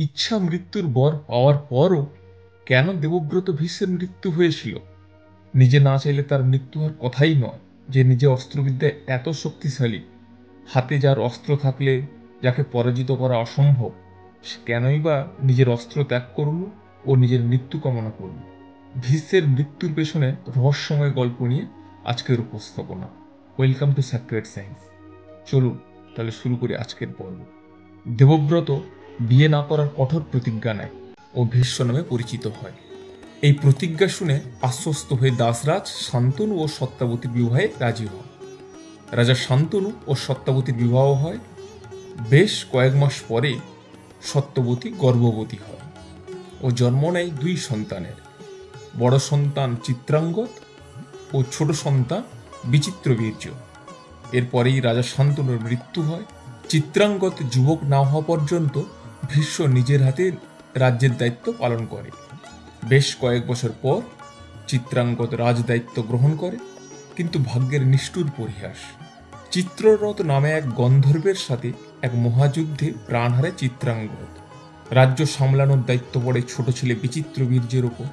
ইচ্ছা মৃত্যুর বর পাওয়ার পরও কেন দেবব্রত ভীষ্মের মৃত্যু হয়েছিল? নিজে না চাইলে তার মৃত্যু হওয়ার কথাই নয়। যে নিজে অস্ত্রবিদ্যায় এত শক্তিশালী, হাতে যার অস্ত্র থাকলে যাকে পরাজিত করা অসম্ভব, সে কেনই বা নিজের অস্ত্র ত্যাগ করল ও নিজের মৃত্যু কামনা করল? ভীষ্মের মৃত্যুর পেছনে রহস্যময় গল্প নিয়ে আজকের উপস্থাপনা। Welcome to sacred science. চলুন তাহলে শুরু করি আজকের পর্ব। দেবব্রত বিয়ে না করার কঠোর প্রতিজ্ঞা নেয় ও ভীষ্ম নামে পরিচিত হয়। এই প্রতিজ্ঞা শুনে আশ্বস্ত হয়ে দাসরাজ শান্তনু ও সত্যাবতীর বিবাহে রাজি হন। রাজা শান্তনু ও সত্যাবতীর বিবাহ হয়। বেশ কয়েক মাস পরে সত্যবতী গর্ভবতী হয় ও জন্ম নেয় দুই সন্তানের। বড় সন্তান চিত্রাঙ্গদ ও ছোট সন্তান বিচিত্রবীর্য। এরপরেই রাজা শান্তনুর মৃত্যু হয়। চিত্রাঙ্গদ যুবক না হওয়া পর্যন্ত ভীষ্ম নিজের হাতে রাজ্যের দায়িত্ব পালন করে। বেশ কয়েক বছর পর চিত্রাঙ্গদ রাজ দায়িত্ব গ্রহণ করে, কিন্তু ভাগ্যের নিষ্ঠুর পরিহাস, চিত্ররথ নামে এক গন্ধর্বের সাথে এক মহাযুদ্ধে প্রাণ হারায় চিত্রাঙ্গদ। রাজ্য সামলানোর দায়িত্ব পড়ে ছোট ছেলে বিচিত্রবীর্যের ওপর।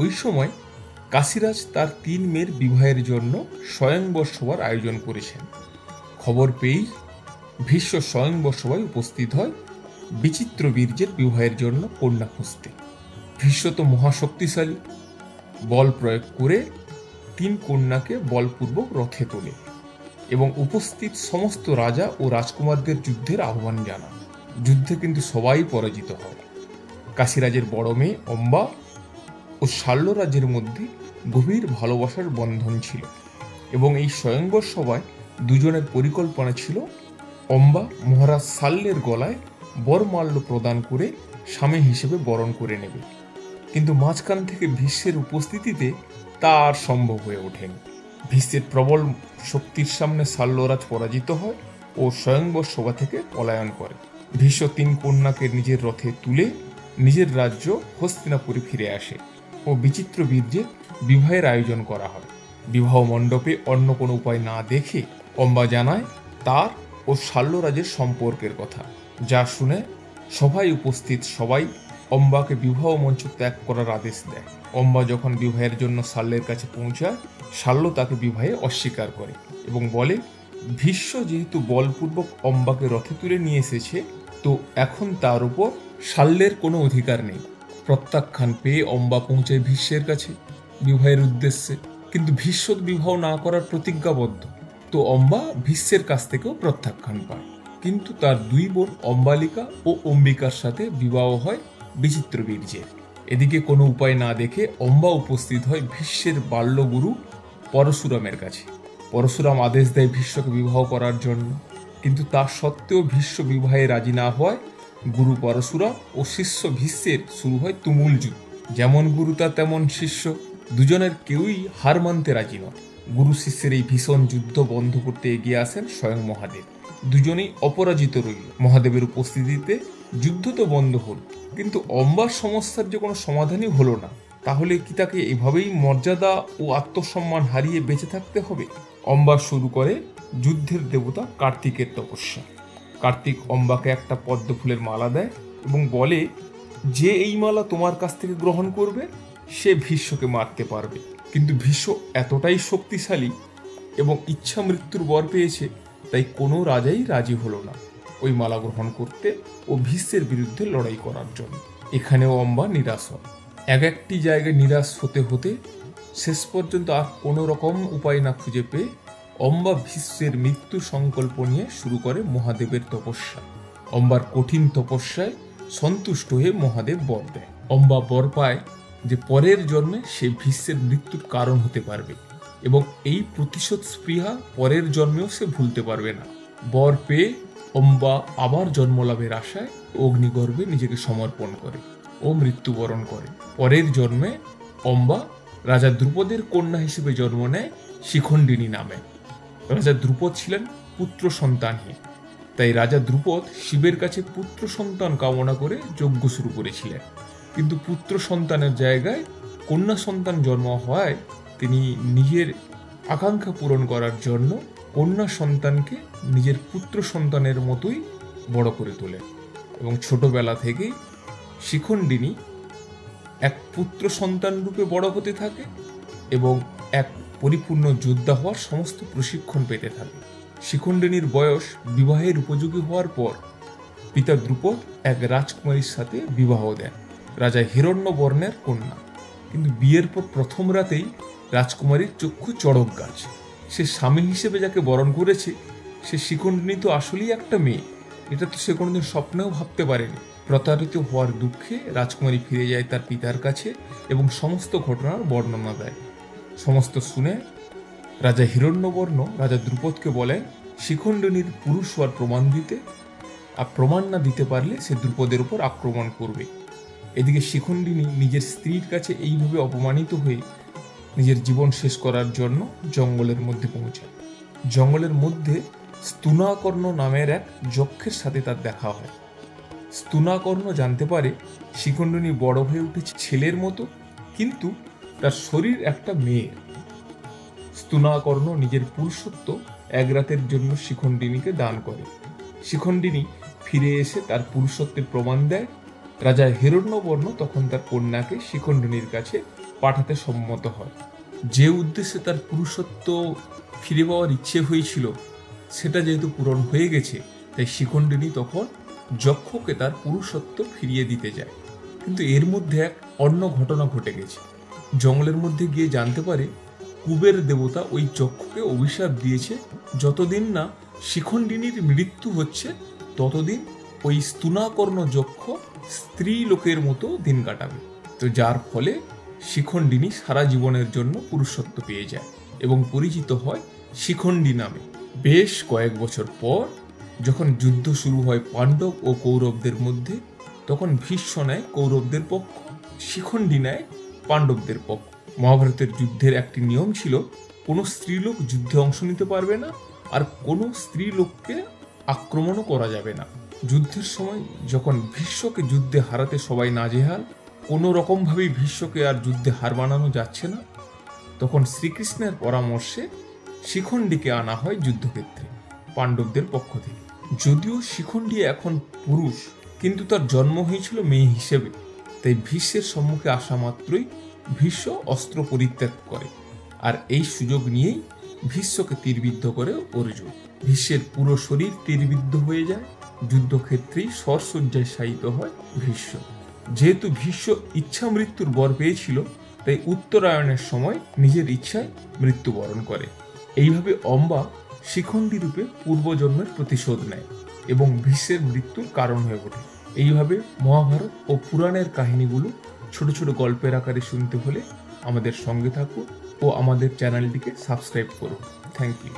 ওই সময় কাশীরাজ তার 3 মেয়ের বিবাহের জন্য স্বয়ংবর সভার আয়োজন করেছেন। খবর পেয়েই ভীষ্ম স্বয়ংবর সভায় উপস্থিত হয় বিচিত্রবীর্যের বিবাহের জন্য কন্যা খুঁজতে। ভীষ্ম তো মহাশক্তিশালী, বল প্রয়োগ করে 3 কন্যাকে বলপূর্বক রথে তোলে এবং উপস্থিত সমস্ত রাজা ও রাজকুমারদের যুদ্ধের আহ্বান জানান। যুদ্ধে কিন্তু সবাই পরাজিত হয়। কাশীরাজের বড় মেয়ে অম্বা ও শাল্য রাজ্যের মধ্যে গভীর ভালোবাসার বন্ধন ছিল এবং এই স্বয়ংবর সভায় দুজনের পরিকল্পনা ছিল অম্বা মহারাজ শাল্যের গলায় বরমাল্য প্রদান করে স্বামী হিসেবে বরণ করে নেবে। কিন্তু মাঝখান থেকে ভীষ্মের উপস্থিতিতে তা আর সম্ভব হয়ে ওঠেনি। ভীষ্মের প্রবল শক্তির সামনে শাল্যরাজ পরাজিত হয় ও স্বয়ংবর সভা থেকে পলায়ন করে। ভীষ্ম 3 কন্যাকে নিজের রথে তুলে নিজের রাজ্য হস্তিনাপুরে ফিরে আসে ও বিচিত্রবীর্যের বিবাহের আয়োজন করা হয়। বিবাহ মণ্ডপে অন্য কোনো উপায় না দেখে অম্বা জানায় তার ও শাল্যরাজের সম্পর্কের কথা, যা শুনে সভায় উপস্থিত সবাই অম্বাকে বিবাহ মঞ্চ ত্যাগ করার আদেশ দেয়। অম্বা যখন বিবাহের জন্য শাল্যের কাছে পৌঁছায়, শাল্য তাকে বিবাহে অস্বীকার করে এবং বলে ভীষ্ম যেহেতু বলপূর্বক অম্বাকে রথে তুলে নিয়ে এসেছে, তো এখন তার উপর শাল্যের কোনো অধিকার নেই। প্রত্যাখ্যান পেয়ে অম্বা পৌঁছায় ভীষ্মের কাছে বিবাহের উদ্দেশ্যে, কিন্তু ভীষ্ম বিবাহ না করার প্রতিজ্ঞাবদ্ধ, তো অম্বা ভীষ্মের কাছ থেকেও প্রত্যাখ্যান পায়। কিন্তু তার 2 বোন অম্বালিকা ও অম্বিকার সাথে বিবাহ হয় বিচিত্রবীর্যের। এদিকে কোনো উপায় না দেখে অম্বা উপস্থিত হয় ভীষ্মের বাল্যগুরু পরশুরামের কাছে। পরশুরাম আদেশ দেয় ভীষ্মকে বিবাহ করার জন্য, কিন্তু তা সত্ত্বেও ভীষ্ম বিবাহে রাজি না হওয়ায় গুরু পরশুরাম ও শিষ্য ভীষ্মের শুরু হয় তুমুল যুদ্ধ। যেমন গুরু তা তেমন শিষ্য, দুজনের কেউই হার মানতে রাজি নয়। গুরু শিষ্যের এই ভীষণ যুদ্ধ বন্ধ করতে এগিয়ে আসেন স্বয়ং মহাদেব। দুজনেই অপরাজিত রইল। মহাদেবের উপস্থিতিতে যুদ্ধ তো বন্ধ হল, কিন্তু অম্বার সমস্যার যে কোনো সমাধানই হলো না। তাহলে কি তাকে এভাবেই মর্যাদা ও আত্মসম্মান হারিয়ে বেঁচে থাকতে হবে? অম্বা শুরু করে যুদ্ধের দেবতা কার্তিকের তপস্যা। কার্তিক অম্বাকে একটা পদ্ম ফুলের মালা দেয় এবং বলে যে এই মালা তোমার কাছ থেকে গ্রহণ করবে সে ভীষ্মকে মারতে পারবে। কিন্তু ভীষ্ম এতটাই শক্তিশালী এবং ইচ্ছা মৃত্যুর বর পেয়েছে, তাই কোনো রাজাই রাজি হলো না ওই মালা গ্রহণ করতে ও ভীষ্মের বিরুদ্ধে লড়াই করার জন্য। এখানেও অম্বা নিরাশ হয়। একটি জায়গায় নিরাশ হতে হতে শেষ পর্যন্ত আর কোনো রকম উপায় না খুঁজে পেয়ে অম্বা ভীষ্মের মৃত্যু সংকল্প নিয়ে শুরু করে মহাদেবের তপস্যা। অম্বার কঠিন তপস্যায় সন্তুষ্ট হয়ে মহাদেব বর দেয়। অম্বা বর পায় যে পরের জন্মে সে ভীষ্মের মৃত্যুর কারণ হতে পারবে এবং এই প্রতিশোধ স্পৃহা পরের জন্মেও সে ভুলতে পারবে না। বর পেয়ে অম্বা আবার জন্মলাভের আশায় অগ্নিগর্ভে নিজেকে সমর্পণ করে ও মৃত্যুবরণ করে। পরের জন্মে অম্বা রাজা দ্রুপদের কন্যা হিসেবে জন্ম নেয় শিখণ্ডিনী নামে। রাজা দ্রুপদ ছিলেন পুত্র সন্তানহীন, তাই রাজা দ্রুপদ শিবের কাছে পুত্র সন্তান কামনা করে যজ্ঞ শুরু করেছিলেন। কিন্তু পুত্র সন্তানের জায়গায় কন্যা সন্তান জন্ম হওয়ায় তিনি নিজের আকাঙ্ক্ষা পূরণ করার জন্য কন্যা সন্তানকে নিজের পুত্র সন্তানের মতোই বড় করে তোলেন এবং ছোটবেলা থেকেই শিখণ্ডিনী এক পুত্র সন্তান রূপে বড় হতে থাকে এবং এক পরিপূর্ণ যোদ্ধা হওয়ার সমস্ত প্রশিক্ষণ পেতে থাকে। শিখণ্ডিনীর বয়স বিবাহের উপযোগী হওয়ার পর পিতা দ্রুপদ এক রাজকুমারীর সাথে বিবাহ দেন, রাজা হিরণ্যবর্ণের কন্যা। কিন্তু বিয়ের পর প্রথম রাতেই রাজকুমারীর চক্ষু চড়ক গাছ। সে স্বামী হিসেবে যাকে বরণ করেছে সে শিখণ্ডিনী তো আসলেই একটা মেয়ে, এটা তো সে কোনোদিন স্বপ্নেও ভাবতে পারেনি। প্রতারিত হওয়ার দুঃখে রাজকুমারী ফিরে যায় তার পিতার কাছে এবং সমস্ত ঘটনার বর্ণনা দেয়। সমস্ত শুনে রাজা হিরণ্যবর্ণ রাজা দ্রুপদকে বলেন শিখণ্ডিনীর পুরুষ হওয়ার প্রমাণ দিতে, আর প্রমাণ না দিতে পারলে সে দ্রুপদের উপর আক্রমণ করবে। এদিকে শিখণ্ডিনী নিজের স্ত্রীর কাছে এইভাবে অপমানিত হয়ে নিজের জীবন শেষ করার জন্য জঙ্গলের মধ্যে পৌঁছায়। জঙ্গলের মধ্যে স্তুনাকর্ণ নামের এক যক্ষের সাথে তার দেখা হয়। স্তুনাকর্ণ জানতে পারে শিখণ্ডিনী বড় হয়ে উঠেছে ছেলের মতো, কিন্তু তার শরীর একটা মেয়ের। স্তুনাকর্ণ নিজের পুরুষত্ব এক রাতের জন্য শিখণ্ডিনীকে দান করে। শিখণ্ডিনী ফিরে এসে তার পুরুষত্বের প্রমাণ দেয়। রাজা হিরণ্যবর্ণ তখন তার কন্যাকে শিখণ্ডিনীর কাছে পাঠাতে সম্মত হয়। যে উদ্দেশ্যে তার পুরুষত্ব ফিরে পাওয়ার ইচ্ছে হয়েছিল সেটা যেহেতু পূরণ হয়ে গেছে, তাই শিখণ্ডিনী তখন যক্ষকে তার পুরুষত্ব ফিরিয়ে দিতে যায়। কিন্তু এর মধ্যে এক অন্য ঘটনা ঘটে গেছে। জঙ্গলের মধ্যে গিয়ে জানতে পারে কুবের দেবতা ওই যক্ষকে অভিশাপ দিয়েছে যতদিন না শিখণ্ডিনীর মৃত্যু হচ্ছে ততদিন ওই স্তুনাকর্ণ যক্ষ স্ত্রী লোকের মতো দিন কাটাবে। তো যার ফলে শিখণ্ডিনী সারা জীবনের জন্য পুরুষত্ব পেয়ে যায় এবং পরিচিত হয় শিখণ্ডী নামে। বেশ কয়েক বছর পর যখন যুদ্ধ শুরু হয় পাণ্ডব ও কৌরবদের মধ্যে, তখন ভীষ্ম নেয় কৌরবদের পক্ষ, শিখণ্ডী নেয় পাণ্ডবদের পক্ষ। মহাভারতের যুদ্ধের একটি নিয়ম ছিল কোনো স্ত্রীলোক যুদ্ধে অংশ নিতে পারবে না, আর কোনো স্ত্রীলোককে আক্রমণও করা যাবে না। যুদ্ধের সময় যখন ভীষ্মকে যুদ্ধে হারাতে সবাই নাজেহাল, কোনো রকমভাবেই ভীষ্মকে আর যুদ্ধে হার মানানো যাচ্ছে না, তখন শ্রীকৃষ্ণের পরামর্শে শিখণ্ডীকে আনা হয় যুদ্ধক্ষেত্রে পাণ্ডবদের পক্ষ থেকে। যদিও শিখণ্ডী এখন পুরুষ, কিন্তু তার জন্ম হয়েছিল মেয়ে হিসেবে, তাই ভীষ্মের সম্মুখে আসা মাত্রই ভীষ্ম অস্ত্র পরিত্যাগ করে, আর এই সুযোগ নিয়েই ভীষ্মকে তীরবিদ্ধ করে অর্জুন। ভীষ্মের পুরো শরীর তীরবিদ্ধ হয়ে যায়। যুদ্ধক্ষেত্রেই শরশয্যায় শায়িত হয় ভীষ্ম। যেহেতু ভীষ্ম ইচ্ছা মৃত্যুর বর পেয়েছিল, তাই উত্তরায়ণের সময় নিজের ইচ্ছায় মৃত্যুবরণ করে। এইভাবে অম্বা শিখণ্ডী রূপে পূর্বজন্মের প্রতিশোধ নেয় এবং ভীষ্মের মৃত্যুর কারণ হয়ে ওঠে। এইভাবে মহাভারত ও পুরাণের কাহিনীগুলো ছোট ছোট গল্পের আকারে শুনতে হলে আমাদের সঙ্গে থাকুন ও আমাদের চ্যানেলটিকে সাবস্ক্রাইব করুন। Thank you.